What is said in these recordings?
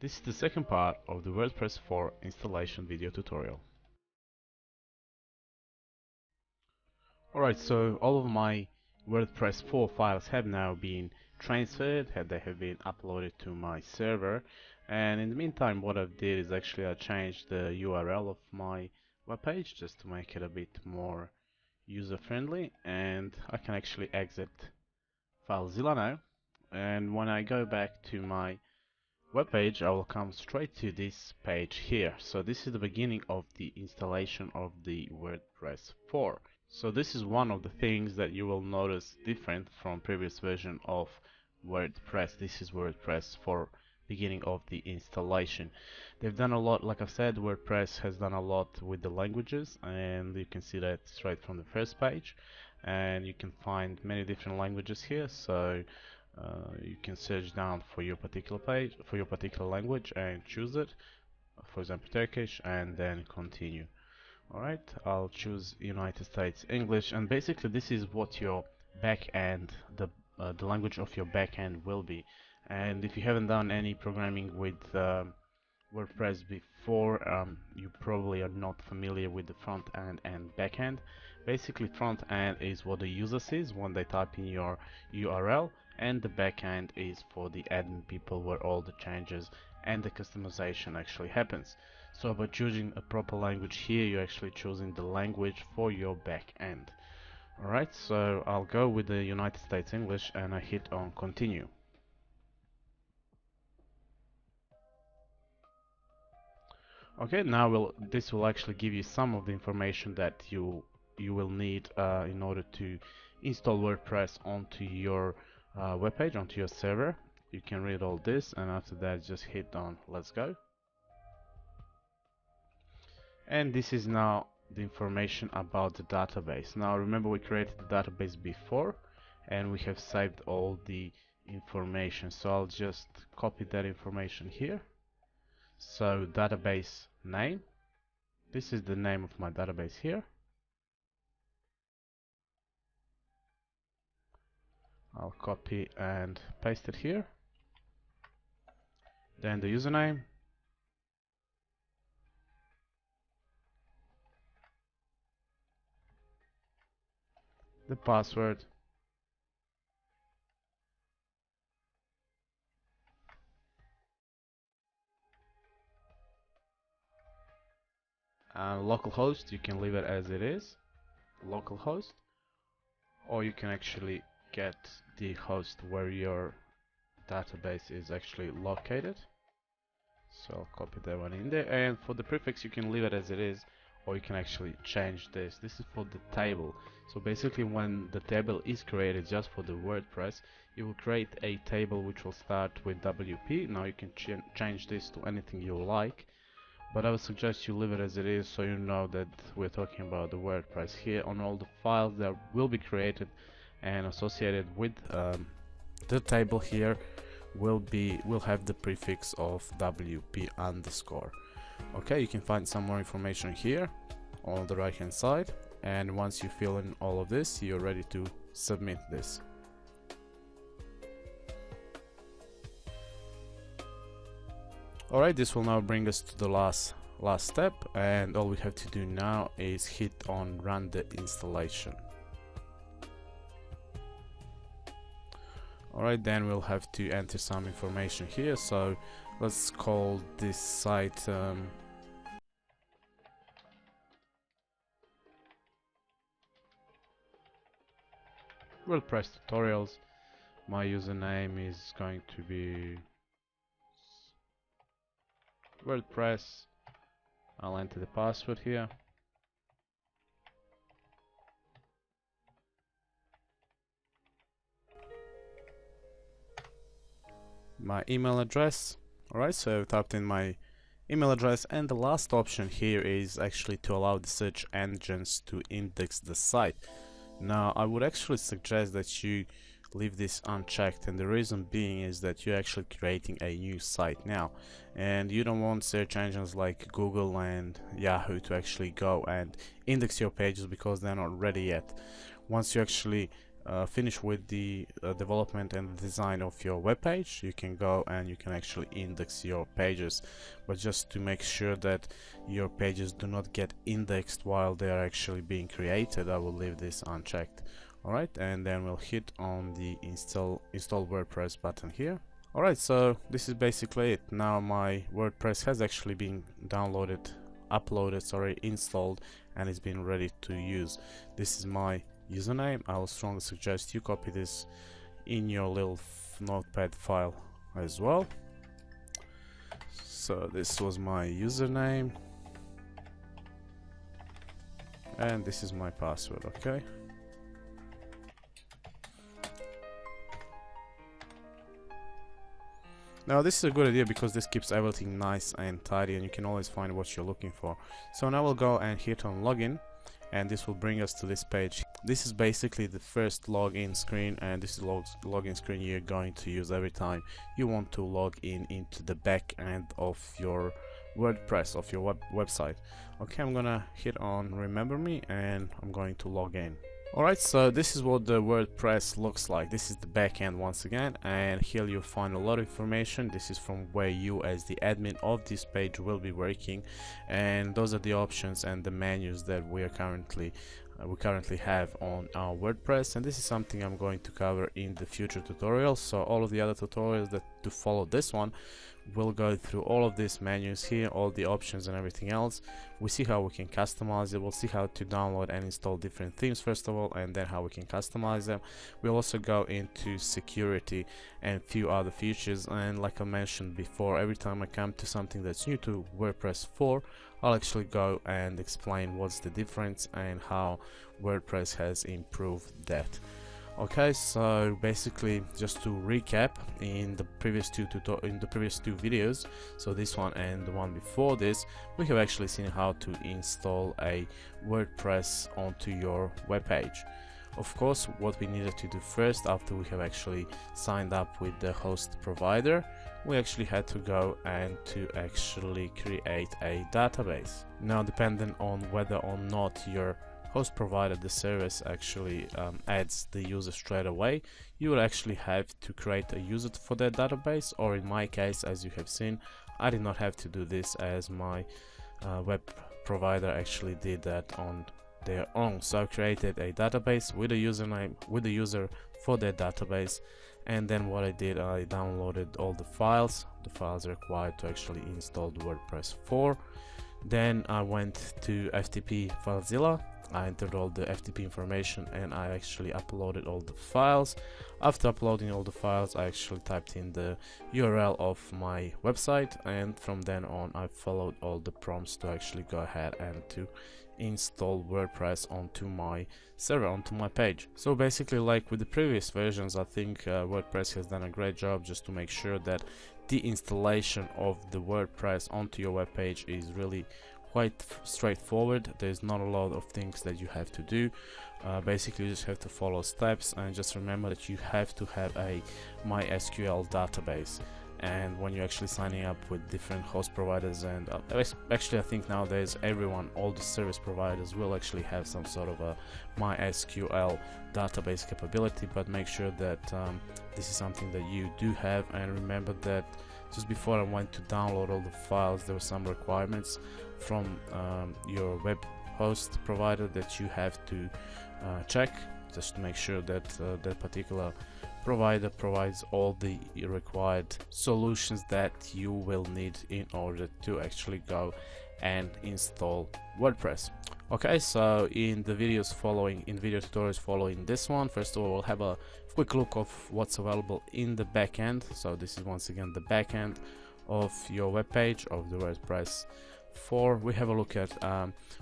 This is the second part of the WordPress 4 installation video tutorial. Alright, so all of my WordPress 4 files have now been transferred, they have been uploaded to my server, and in the meantime what I did is actually I changed the URL of my webpage just to make it a bit more user friendly, and I can actually exit FileZilla now, and when I go back to my webpage, I will come straight to this page here. So this is the beginning of the installation of the WordPress 4. So this is one of the things that you will notice different from previous version of WordPress. This is WordPress 4 beginning of the installation. They've done a lot, like I've said, WordPress has done a lot with the languages, and you can see that straight from the first page, and you can find many different languages here. So you can search down for your particular page, for your particular language, and choose it, for example Turkish, and then continue. Alright, I'll choose United States English, and basically this is what your backend, the language of your backend will be. And if you haven't done any programming with WordPress before, you probably are not familiar with the front end and back end. Basically, front end is what the user sees when they type in your URL, and the back end is for the admin people, where all the changes and the customization actually happens. So by choosing a proper language here, you're actually choosing the language for your back end. Alright, so I'll go with the United States English and I hit on continue. Okay, now this will actually give you some of the information that you will need in order to install WordPress onto your webpage, onto your server. You can read all this, and after that just hit on let's go. And this is now the information about the database. Now remember, we created the database before and we have saved all the information, so I'll just copy that information here. So database name, this is the name of my database here. I'll copy and paste it here. Then the username, the password, localhost, you can leave it as it is, localhost, or you can actually get the host where your database is actually located. So I'll copy that one in there, and for the prefix you can leave it as it is, or you can actually change this. This is for the table. So basically when the table is created just for the WordPress, you will create a table which will start with WP. Now you can change this to anything you like, but I would suggest you leave it as it is, so you know that we're talking about the WordPress. Here on all the files that will be created and associated with the table here will have the prefix of WP underscore. Okay, you can find some more information here on the right hand side, and once you fill in all of this, you're ready to submit this. Alright, this will now bring us to the last step, and all we have to do now is hit on run the installation. Alright, then we'll have to enter some information here, so let's call this site WordPress tutorials. My username is going to be WordPress. I'll enter the password here. My email address. Alright, so I've typed in my email address, and the last option here is actually to allow the search engines to index the site. Now I would actually suggest that you leave this unchecked, and the reason being is that you're actually creating a new site now, and you don't want search engines like Google and Yahoo to actually go and index your pages because they're not ready yet. Once you actually finish with the development and design of your web page, you can go and you can actually index your pages. But just to make sure that your pages do not get indexed while they are actually being created, I will leave this unchecked. Alright, and then we'll hit on the install WordPress button here. Alright, so this is basically it. Now my WordPress has actually been installed, and it's been ready to use. This is my username. I will strongly suggest you copy this in your little notepad file as well. So this was my username, and this is my password. Okay. Now this is a good idea because this keeps everything nice and tidy, and you can always find what you're looking for. So now we'll go and hit on login, and this will bring us to this page. This is basically the first login screen, and this is the login screen you're going to use every time you want to log in into the back end of your WordPress, of your website. Okay, I'm gonna hit on remember me, and I'm going to log in. Alright, so this is what the WordPress looks like. This is the backend once again, and here you'll find a lot of information. This is from where you as the admin of this page will be working, and those are the options and the menus that we currently have on our WordPress, and this is something I'm going to cover in the future tutorials. So all of the other tutorials that to follow this one will go through all of these menus here, all the options and everything else. We see how we can customize it. We'll see how to download and install different themes first of all, and then how we can customize them. We'll also go into security and a few other features, and like I mentioned before, every time I come to something that's new to WordPress 4, I'll actually go and explain what's the difference and how WordPress has improved that. Okay, so basically, just to recap, in the previous two videos, so this one and the one before this, we have actually seen how to install a WordPress onto your web page. Of course, what we needed to do first, after we have actually signed up with the host provider, we actually had to go and to actually create a database. Now, depending on whether or not your host provider, the service, actually adds the user straight away, you will actually have to create a user for that database, or in my case, as you have seen, I did not have to do this, as my web provider actually did that on their own. So I created a database with a username, with a user for that database, and then what I did, I downloaded all the files required to actually install the WordPress 4. Then I went to FTP FileZilla. I entered all the FTP information, and I actually uploaded all the files. After uploading all the files, I actually typed in the URL of my website, and from then on I followed all the prompts to actually go ahead and to install WordPress onto my server, onto my page. So basically, like with the previous versions, I think WordPress has done a great job just to make sure that the installation of the WordPress onto your web page is really quite straightforward. There's not a lot of things that you have to do. Basically, you just have to follow steps, and just remember that you have to have a MySQL database. And when you're actually signing up with different host providers, and actually I think nowadays all the service providers will actually have some sort of a MySQL database capability, but make sure that this is something that you do have. And remember that just before I went to download all the files, there were some requirements from your web host provider that you have to check, just to make sure that that particular provider provides all the required solutions that you will need in order to actually go and install WordPress. Okay, so in the video tutorials following this one, first of all, we'll have a quick look of what's available in the backend. So this is once again the backend of your web page of the WordPress 4. We have a look at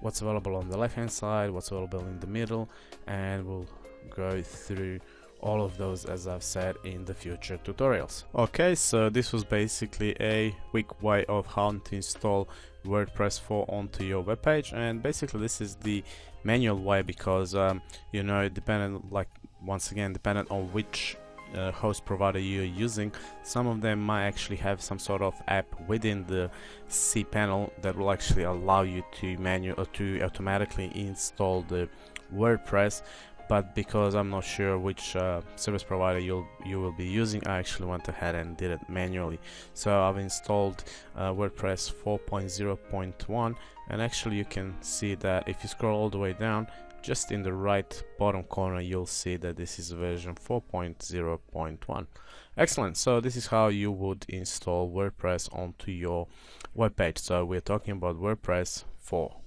what's available on the left hand side, what's available in the middle, and we'll go through all of those, as I've said, in the future tutorials. Okay, so this was basically a quick way of how to install WordPress 4 onto your web page, and basically this is the manual way, because you know, dependent on which host provider you're using, some of them might actually have some sort of app within the cPanel that will actually allow you to automatically install the WordPress. but because I'm not sure which service provider you will be using, I actually went ahead and did it manually. So I've installed WordPress 4.0.1, and actually you can see that if you scroll all the way down, just in the right bottom corner, you'll see that this is version 4.0.1. Excellent. So this is how you would install WordPress onto your web page. So we're talking about WordPress 4.